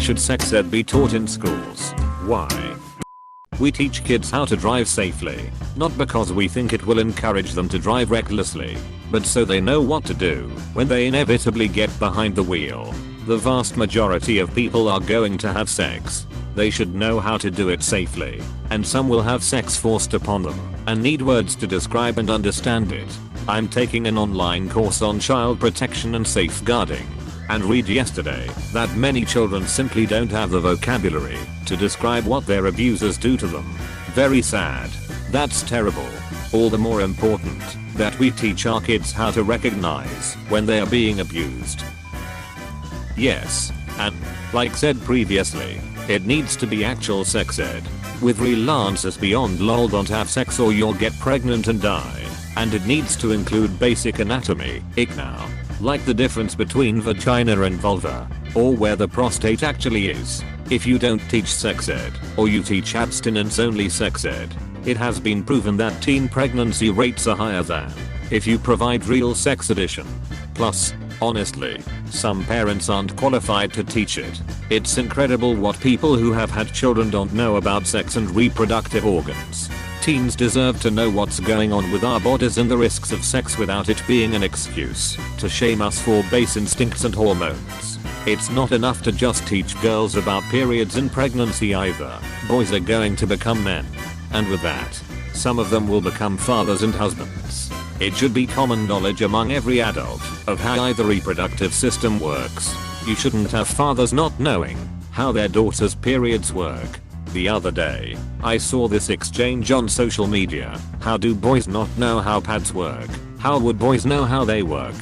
should sex ed be taught in schools? Why? We teach kids how to drive safely, not because we think it will encourage them to drive recklessly, but so they know what to do when they inevitably get behind the wheel. The vast majority of people are going to have sex. They should know how to do it safely, and some will have sex forced upon them and need words to describe and understand it. I'm taking an online course on child protection and safeguarding, and read yesterday that many children simply don't have the vocabulary to describe what their abusers do to them. Very sad. That's terrible. All the more important that we teach our kids how to recognize when they are being abused. Yes, and like said previously, it needs to be actual sex ed. With real answers beyond lol don't have sex or you'll get pregnant and die. And it needs to include basic anatomy, now, like the difference between vagina and vulva, or where the prostate actually is. If you don't teach sex ed, or you teach abstinence only sex ed, it has been proven that teen pregnancy rates are higher than if you provide real sex education. Plus, honestly, some parents aren't qualified to teach it. It's incredible what people who have had children don't know about sex and reproductive organs. Teens deserve to know what's going on with our bodies and the risks of sex without it being an excuse to shame us for base instincts and hormones. It's not enough to just teach girls about periods and pregnancy either. Boys are going to become men. And with that, some of them will become fathers and husbands. It should be common knowledge among every adult of how the reproductive system works. You shouldn't have fathers not knowing how their daughters' periods work. The other day, I saw this exchange on social media. How do boys not know how pads work? How would boys know how they work?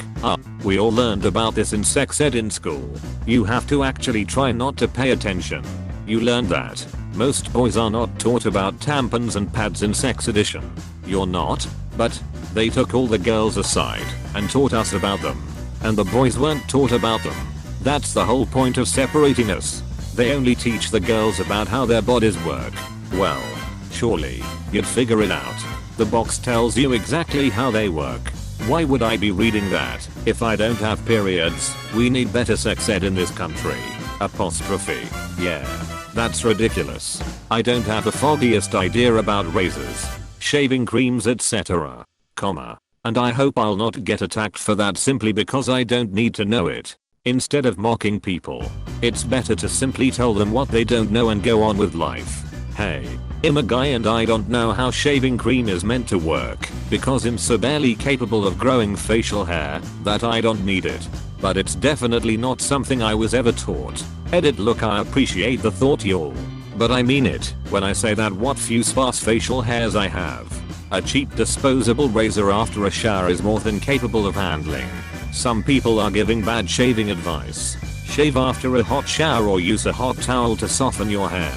We all learned about this in sex ed in school. You have to actually try not to pay attention. You learned that most boys are not taught about tampons and pads in sex edition. You're not, but they took all the girls aside and taught us about them. And the boys weren't taught about them. That's the whole point of separating us. They only teach the girls about how their bodies work. Well, surely, you'd figure it out. The box tells you exactly how they work. Why would I be reading that if I don't have periods? We need better sex ed in this country. Apostrophe. Yeah. That's ridiculous. I don't have the foggiest idea about razors, shaving creams, etc. And I hope I'll not get attacked for that simply because I don't need to know it. Instead of mocking people, it's better to simply tell them what they don't know and go on with life. Hey, I'm a guy and I don't know how shaving cream is meant to work because I'm so barely capable of growing facial hair that I don't need it. But it's definitely not something I was ever taught. Edit. Look, I appreciate the thought y'all, but I mean it when I say that what few sparse facial hairs I have, a cheap disposable razor after a shower is more than capable of handling. Some people are giving bad shaving advice. Shave after a hot shower or use a hot towel to soften your hair.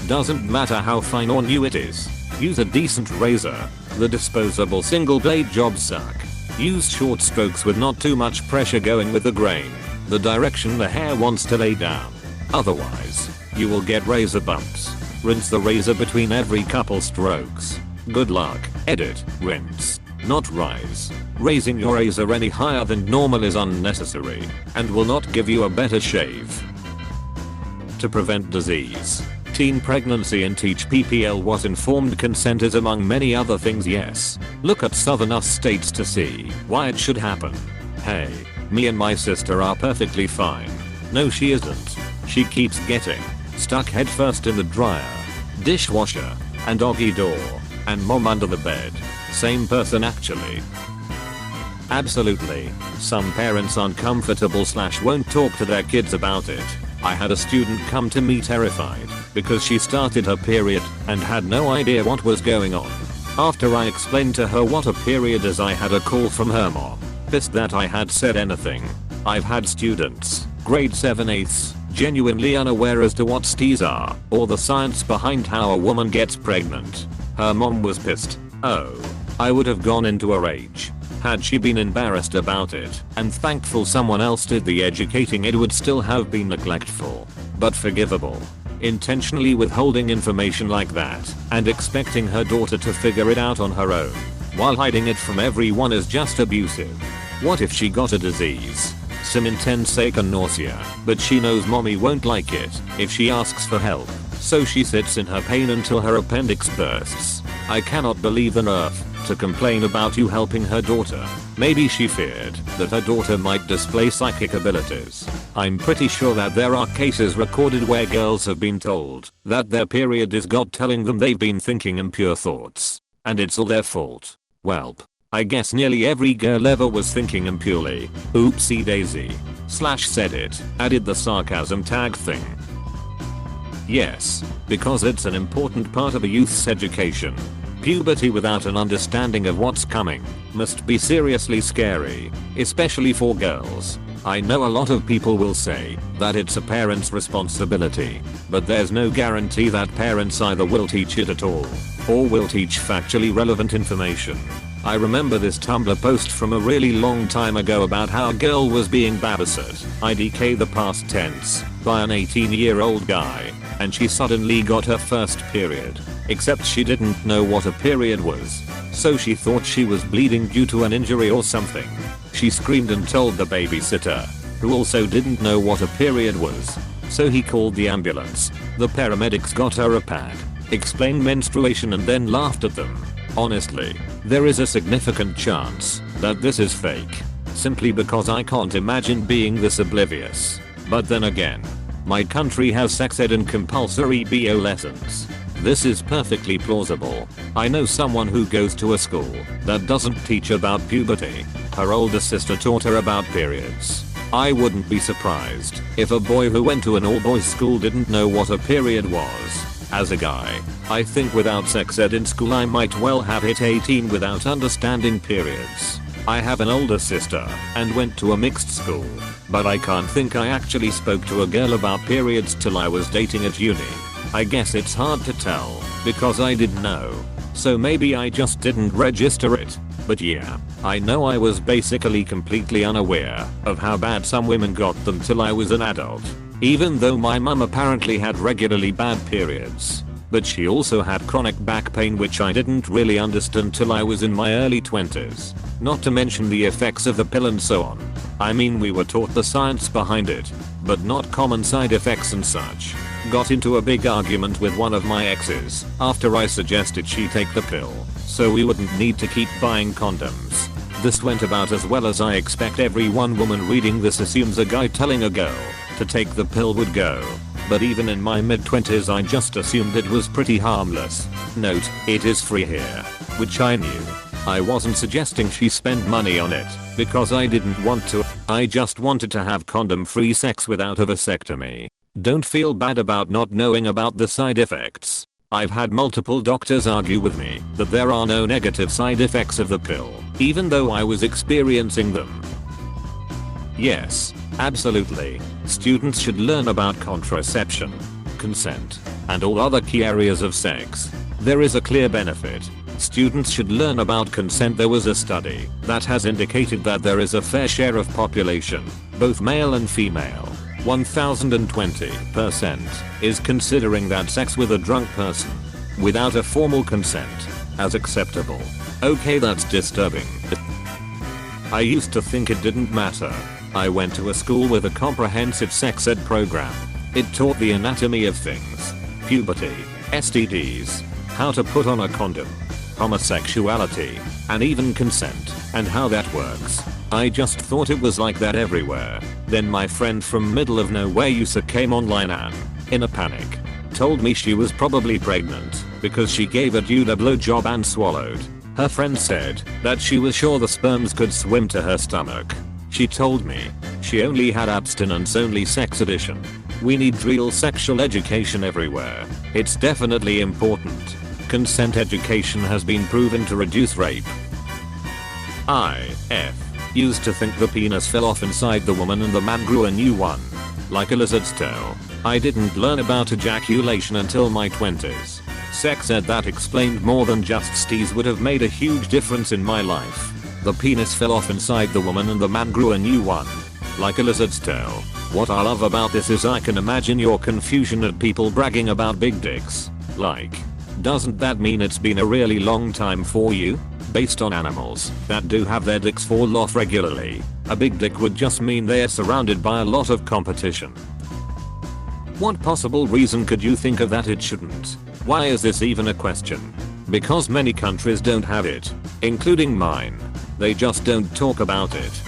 Doesn't matter how fine or new it is. Use a decent razor. The disposable single blade jobs suck. Use short strokes with not too much pressure going with the grain, the direction the hair wants to lay down. Otherwise, you will get razor bumps. Rinse the razor between every couple strokes. Good luck. Edit. Rinse, not rise. Raising your razor any higher than normal is unnecessary and will not give you a better shave. To prevent disease, teen pregnancy and teach PPL what informed consent is among many other things. Yes, look at southern US states to see why it should happen. Hey, me and my sister are perfectly fine. No, she isn't. She keeps getting stuck headfirst in the dryer, dishwasher, and doggy door, and mom under the bed. Same person actually. Absolutely. Some parents aren't comfortable / won't talk to their kids about it. I had a student come to me terrified because she started her period and had no idea what was going on. After I explained to her what a period is, I had a call from her mom, pissed that I had said anything. I've had students, grade 7/8, genuinely unaware as to what STIs are or the science behind how a woman gets pregnant. Her mom was pissed. Oh, I would have gone into a rage. Had she been embarrassed about it and thankful someone else did the educating, it would still have been neglectful, but forgivable. Intentionally withholding information like that and expecting her daughter to figure it out on her own while hiding it from everyone is just abusive. What if she got a disease? some intense ache and nausea, but she knows mommy won't like it if she asks for help, so she sits in her pain until her appendix bursts. I cannot believe the nerve to complain about you helping her daughter. Maybe she feared that her daughter might display psychic abilities. I'm pretty sure that there are cases recorded where girls have been told that their period is God telling them they've been thinking impure thoughts, and it's all their fault. Welp. I guess nearly every girl ever was thinking impurely. Oopsie daisy. Said it. Added the sarcasm tag thing. Yes, because it's an important part of a youth's education. Puberty without an understanding of what's coming must be seriously scary, especially for girls. I know a lot of people will say that it's a parent's responsibility, but there's no guarantee that parents either will teach it at all or will teach factually relevant information. I remember this Tumblr post from a really long time ago about how a girl was being babysat, IDK the past tense, by an 18-year-old guy, and she suddenly got her first period. Except she didn't know what a period was, so she thought she was bleeding due to an injury or something. She screamed and told the babysitter, who also didn't know what a period was, so he called the ambulance. The paramedics got her a pad, explained menstruation and then laughed at them. Honestly, there is a significant chance that this is fake, simply because I can't imagine being this oblivious. But then again, my country has sex ed and compulsory BO lessons. This is perfectly plausible. I know someone who goes to a school that doesn't teach about puberty. Her older sister taught her about periods. I wouldn't be surprised if a boy who went to an all-boys school didn't know what a period was. As a guy, I think without sex ed in school I might well have hit 18 without understanding periods. I have an older sister and went to a mixed school, but I can't think I actually spoke to a girl about periods till I was dating at uni. I guess it's hard to tell because I didn't know, so maybe I just didn't register it. But yeah, I know I was basically completely unaware of how bad some women got them till I was an adult. Even though my mum apparently had regularly bad periods, but she also had chronic back pain which I didn't really understand till I was in my early 20s. Not to mention the effects of the pill and so on. I mean, we were taught the science behind it, but not common side effects and such. Got into a big argument with one of my exes after I suggested she take the pill, so we wouldn't need to keep buying condoms. This went about as well as I expect. Every one woman reading this assumes a guy telling a girl to take the pill would go. But even in my mid-20s I just assumed it was pretty harmless. Note, it is free here, which I knew. I wasn't suggesting she spend money on it, because I didn't want to. I just wanted to have condom-free sex without a vasectomy. Don't feel bad about not knowing about the side effects. I've had multiple doctors argue with me that there are no negative side effects of the pill, even though I was experiencing them. Yes, absolutely. Students should learn about contraception, consent, and all other key areas of sex. There is a clear benefit. Students should learn about consent. There was a study that has indicated that there is a fair share of population, both male and female, 1020%, is considering that sex with a drunk person, without a formal consent, as acceptable. Okay, that's disturbing. I used to think it didn't matter. I went to a school with a comprehensive sex ed program. It taught the anatomy of things, puberty, STDs, how to put on a condom, homosexuality, and even consent, and how that works. I just thought it was like that everywhere. Then my friend from middle of nowhere USA came online and, in a panic, told me she was probably pregnant because she gave a dude a blowjob and swallowed. Her friend said that she was sure the sperms could swim to her stomach. She told me she only had abstinence-only sex edition. We need real sexual education everywhere. It's definitely important. Consent education has been proven to reduce rape. Used to think the penis fell off inside the woman and the man grew a new one. Like a lizard's tail. I didn't learn about ejaculation until my 20s. Sex ed that explained more than just steez would have made a huge difference in my life. The penis fell off inside the woman and the man grew a new one. Like a lizard's tail. What I love about this is I can imagine your confusion at people bragging about big dicks. Like, doesn't that mean it's been a really long time for you? Based on animals that do have their dicks fall off regularly. A big dick would just mean they're surrounded by a lot of competition. What possible reason could you think of that it shouldn't? Why is this even a question? Because many countries don't have it, including mine. They just don't talk about it.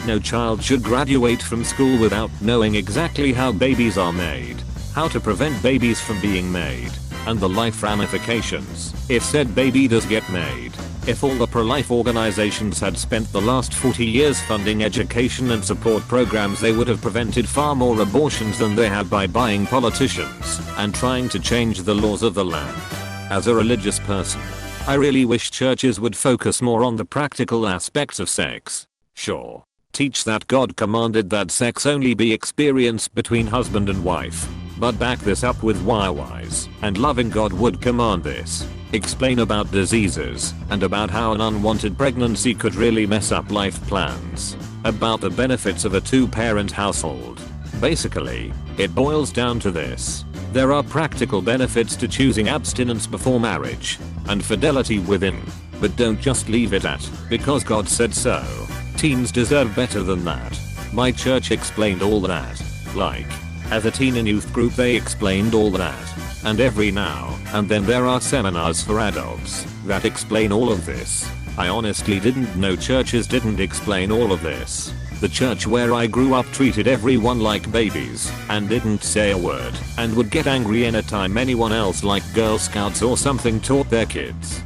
No child should graduate from school without knowing exactly how babies are made, how to prevent babies from being made, and the life ramifications if said baby does get made. If all the pro-life organizations had spent the last 40 years funding education and support programs, they would have prevented far more abortions than they have by buying politicians and trying to change the laws of the land. As a religious person, I really wish churches would focus more on the practical aspects of sex. Sure, teach that God commanded that sex only be experienced between husband and wife, but back this up with why and loving God would command this. Explain about diseases and about how an unwanted pregnancy could really mess up life plans. About the benefits of a two-parent household. Basically, it boils down to this. There are practical benefits to choosing abstinence before marriage and fidelity within, but don't just leave it at because God said so. Teens deserve better than that. My church explained all that. Like, as a teen and youth group they explained all that. And every now and then there are seminars for adults that explain all of this. I honestly didn't know churches didn't explain all of this. The church where I grew up treated everyone like babies and didn't say a word and would get angry anytime anyone else like Girl Scouts or something taught their kids.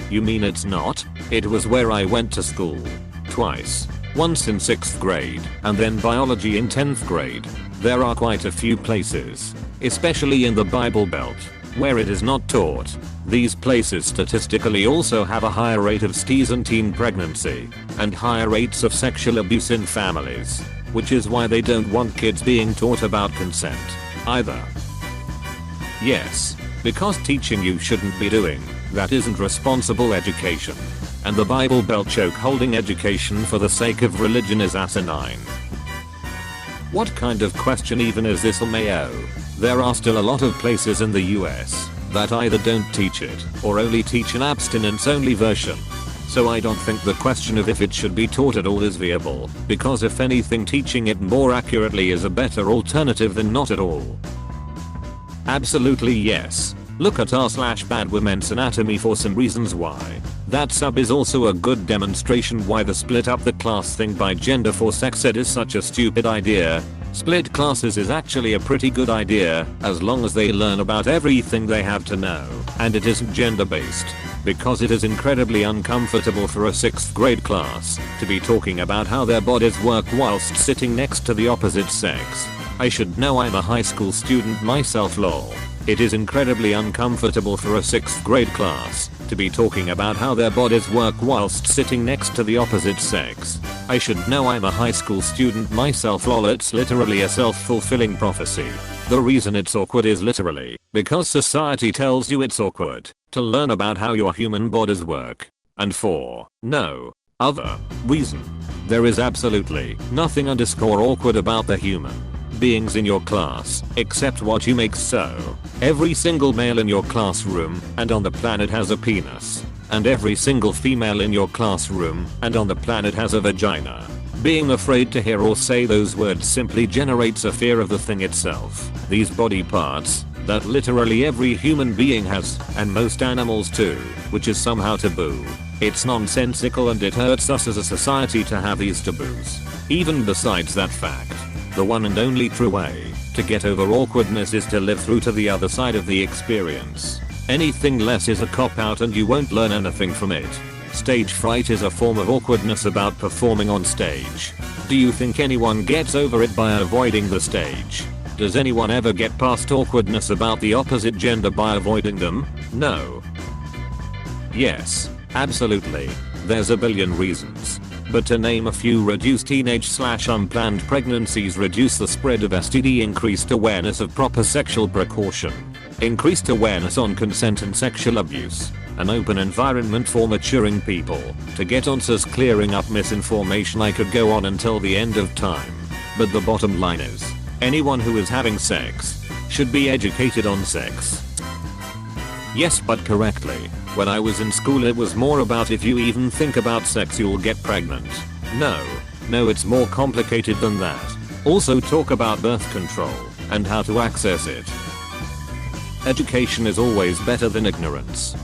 You mean it's not? It was where I went to school. Twice. Once in 6th grade and then biology in 10th grade. There are quite a few places, especially in the Bible Belt, where it is not taught. These places statistically also have a higher rate of STIs and teen pregnancy, and higher rates of sexual abuse in families, which is why they don't want kids being taught about consent, either. Yes, because teaching you shouldn't be doing that isn't responsible education. And the Bible Belt choke-holding education for the sake of religion is asinine. What kind of question even is this, Mayo? There are still a lot of places in the US that either don't teach it or only teach an abstinence-only version. So I don't think the question of if it should be taught at all is viable, because if anything teaching it more accurately is a better alternative than not at all. Absolutely yes. Look at r/bad women's anatomy for some reasons why. That sub is also a good demonstration why the split up the class thing by gender for sex ed is such a stupid idea. Split classes is actually a pretty good idea as long as they learn about everything they have to know and it isn't gender based. Because it is incredibly uncomfortable for a 6th grade class to be talking about how their bodies work whilst sitting next to the opposite sex. I should know, I'm a high school student myself, lol. It is incredibly uncomfortable for a 6th grade class to be talking about how their bodies work whilst sitting next to the opposite sex. I should know, I'm a high school student myself, lol. It's literally a self-fulfilling prophecy. The reason it's awkward is literally because society tells you it's awkward to learn about how your human bodies work. And for no other reason. There is absolutely nothing _awkward about the human beings in your class, except what you make so. Every single male in your classroom and on the planet has a penis. And every single female in your classroom and on the planet has a vagina. Being afraid to hear or say those words simply generates a fear of the thing itself. These body parts that literally every human being has, and most animals too, which is somehow taboo. It's nonsensical and it hurts us as a society to have these taboos. Even besides that fact, the one and only true way to get over awkwardness is to live through to the other side of the experience. Anything less is a cop-out and you won't learn anything from it. Stage fright is a form of awkwardness about performing on stage. Do you think anyone gets over it by avoiding the stage? Does anyone ever get past awkwardness about the opposite gender by avoiding them? No. Yes, absolutely. There's a billion reasons. But to name a few: reduce teenage/unplanned pregnancies, reduce the spread of STD, increased awareness of proper sexual precaution, increased awareness on consent and sexual abuse, an open environment for maturing people to get answers, clearing up misinformation. I could go on until the end of time. But the bottom line is, anyone who is having sex should be educated on sex. Yes, but correctly. When I was in school it was more about if you even think about sex you'll get pregnant. No, it's more complicated than that. Also talk about birth control and how to access it. Education is always better than ignorance.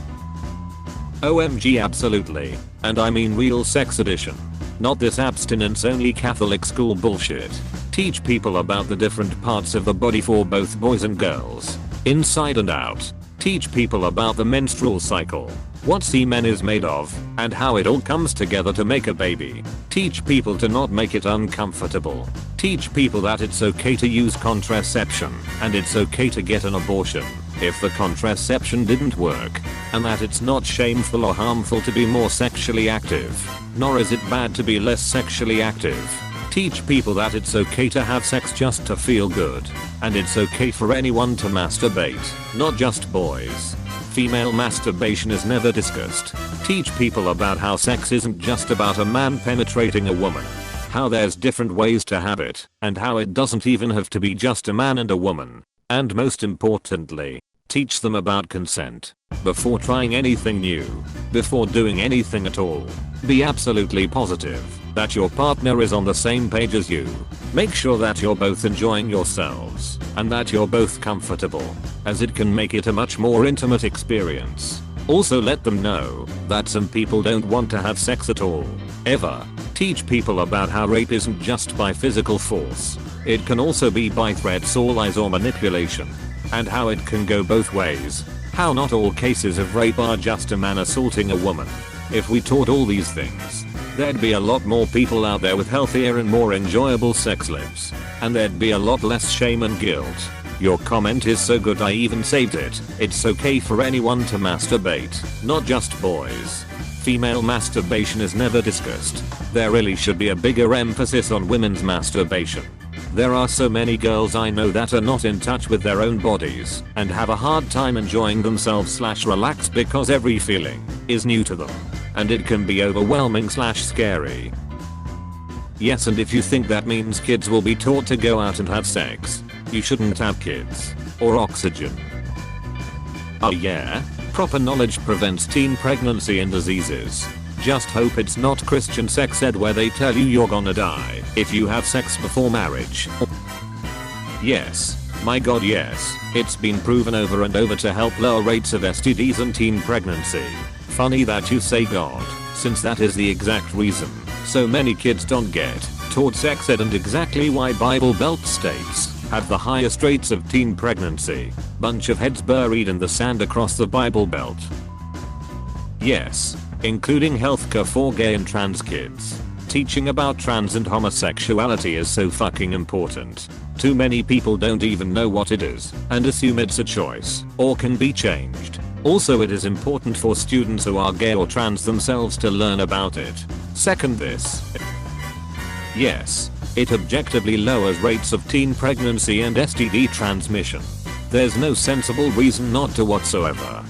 OMG, absolutely. And I mean real sex edition. Not this abstinence only Catholic school bullshit. Teach people about the different parts of the body for both boys and girls. Inside and out. Teach people about the menstrual cycle. What semen is made of, and how it all comes together to make a baby. Teach people to not make it uncomfortable. Teach people that it's okay to use contraception, and it's okay to get an abortion if the contraception didn't work, and that it's not shameful or harmful to be more sexually active, nor is it bad to be less sexually active. Teach people that it's okay to have sex just to feel good, and it's okay for anyone to masturbate, not just boys. Female masturbation is never discussed. Teach people about how sex isn't just about a man penetrating a woman, how there's different ways to have it, and how it doesn't even have to be just a man and a woman. And most importantly, teach them about consent. Before trying anything new, before doing anything at all, be absolutely positive that your partner is on the same page as you. Make sure that you're both enjoying yourselves and that you're both comfortable, as it can make it a much more intimate experience. Also let them know that some people don't want to have sex at all, ever. Teach people about how rape isn't just by physical force. It can also be by threats or lies or manipulation, and how it can go both ways. How not all cases of rape are just a man assaulting a woman. If we taught all these things, there'd be a lot more people out there with healthier and more enjoyable sex lives, and there'd be a lot less shame and guilt. Your comment is so good I even saved it. It's okay for anyone to masturbate, not just boys. Female masturbation is never discussed. There really should be a bigger emphasis on women's masturbation. There are so many girls I know that are not in touch with their own bodies and have a hard time enjoying themselves / relax because every feeling is new to them, and it can be overwhelming / scary. Yes, and if you think that means kids will be taught to go out and have sex, you shouldn't have kids or oxygen. Oh yeah? Proper knowledge prevents teen pregnancy and diseases. Just hope it's not Christian sex ed where they tell you you're gonna die if you have sex before marriage. Yes, my god yes, it's been proven over and over to help lower rates of STDs and teen pregnancy. Funny that you say God, since that is the exact reason so many kids don't get taught sex ed and exactly why Bible Belt states have the highest rates of teen pregnancy. Bunch of heads buried in the sand across the Bible Belt. Yes, including healthcare for gay and trans kids. Teaching about trans and homosexuality is so fucking important. Too many people don't even know what it is and assume it's a choice or can be changed. Also, it is important for students who are gay or trans themselves to learn about it. Second this. Yes, it objectively lowers rates of teen pregnancy and STD transmission. There's no sensible reason not to whatsoever.